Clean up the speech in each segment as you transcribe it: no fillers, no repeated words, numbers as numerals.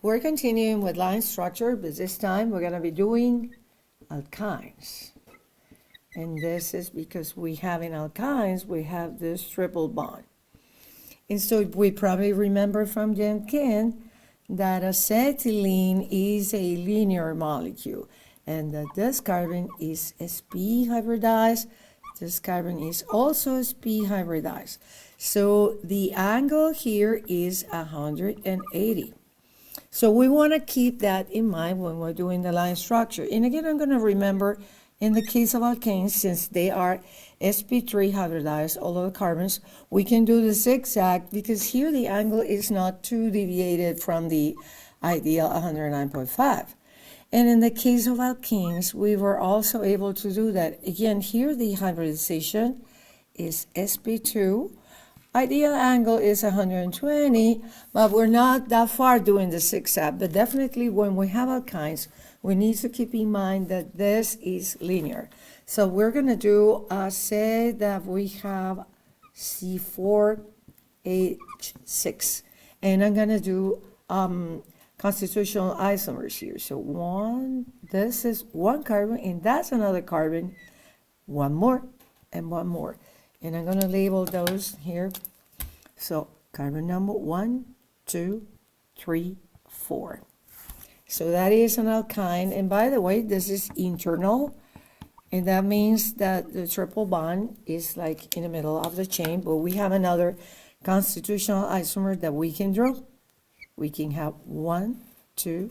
we're continuing with line structure, but this time we're going to be doing alkynes. And this is because we have in alkynes, we have this triple bond. And so we probably remember from Gen Chem that acetylene is a linear molecule and that this carbon is sp hybridized. This carbon is also sp hybridized. So the angle here is 180. So we want to keep that in mind when we're doing the line structure. And again, I'm going to remember in the case of alkanes, since they are sp3 hybridized, all of the carbons, we can do the zigzag because here the angle is not too deviated from the ideal 109.5. And in the case of alkenes, we were also able to do that. Again, here the hybridization is sp2. Ideal angle is 120, but we're not that far doing the zigzag. But definitely when we have alkynes, we need to keep in mind that this is linear. So we're going to do, say that we have C4H6. And I'm going to do constitutional isomers here. So this is one carbon, and that's another carbon, one more, and one more. And I'm going to label those here. So carbon number 1, 2, 3, 4. So that is an alkyne. And by the way, this is internal. And that means that the triple bond is like in the middle of the chain. But we have another constitutional isomer that we can draw. We can have 1, 2,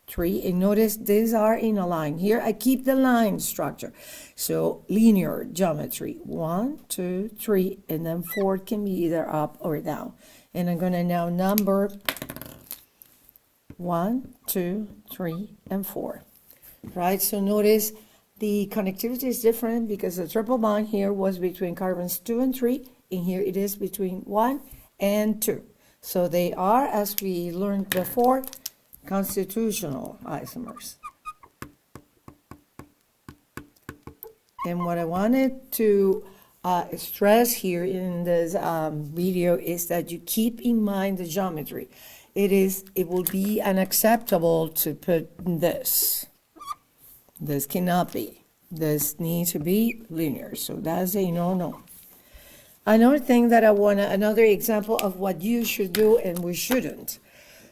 3. And notice these are in a line. Here I keep the line structure. So linear geometry. 1, 2, 3. And then 4 can be either up or down. And I'm going to now number 1, 2, 3, and 4. Right? So notice the connectivity is different because the triple bond here was between carbons 2 and 3. And here it is between 1 and 2. So they are, as we learned before, constitutional isomers. And what I wanted to stress here in this video is that you keep in mind the geometry. It will be unacceptable to put this. This cannot be. This needs to be linear. So that's a no-no. Another thing that another example of what you should do and we shouldn't.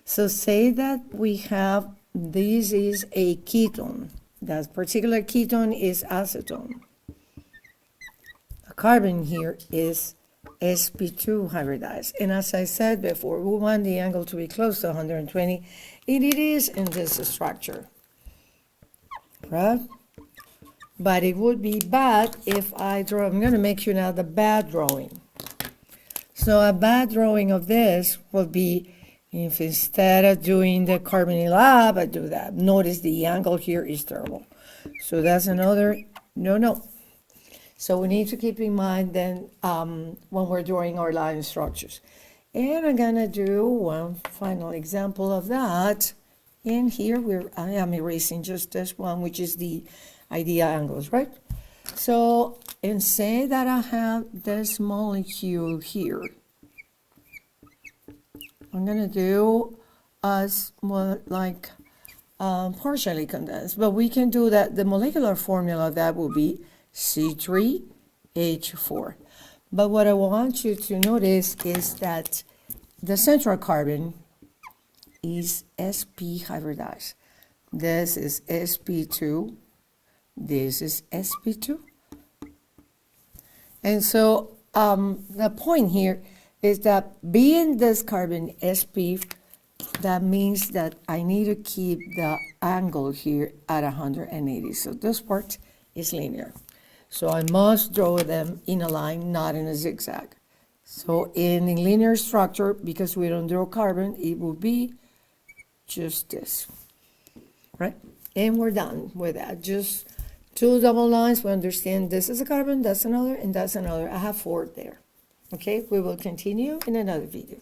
So say that we have, this is a ketone. That particular ketone is acetone. A carbon here is sp2 hybridized. And as I said before, we want the angle to be close to 120. And it is in this structure. Right? But it would be bad if I draw. I'm going to make you now the bad drawing. So a bad drawing of this will be if instead of doing the carbonyl lab, I do that. Notice the angle here is terrible. So that's another no. So we need to keep in mind then when we're drawing our line structures. And I'm going to do one final example of that. And here I am erasing just this one, which is the ideal angles, right? So, and say that I have this molecule here. I'm going to do as well, like partially condensed, but we can do that. The molecular formula of that will be C3H4. But what I want you to notice is that the central carbon is sp hybridized. This is sp2. This is sp2. And so the point here is that being this carbon sp, that means that I need to keep the angle here at 180. So this part is linear. So I must draw them in a line, not in a zigzag. So in a linear structure, because we don't draw carbon, it will be just this, right? And we're done with that. Just 2 double lines. We understand this is a carbon, that's another, and that's another. I have 4 there. Okay, we will continue in another video.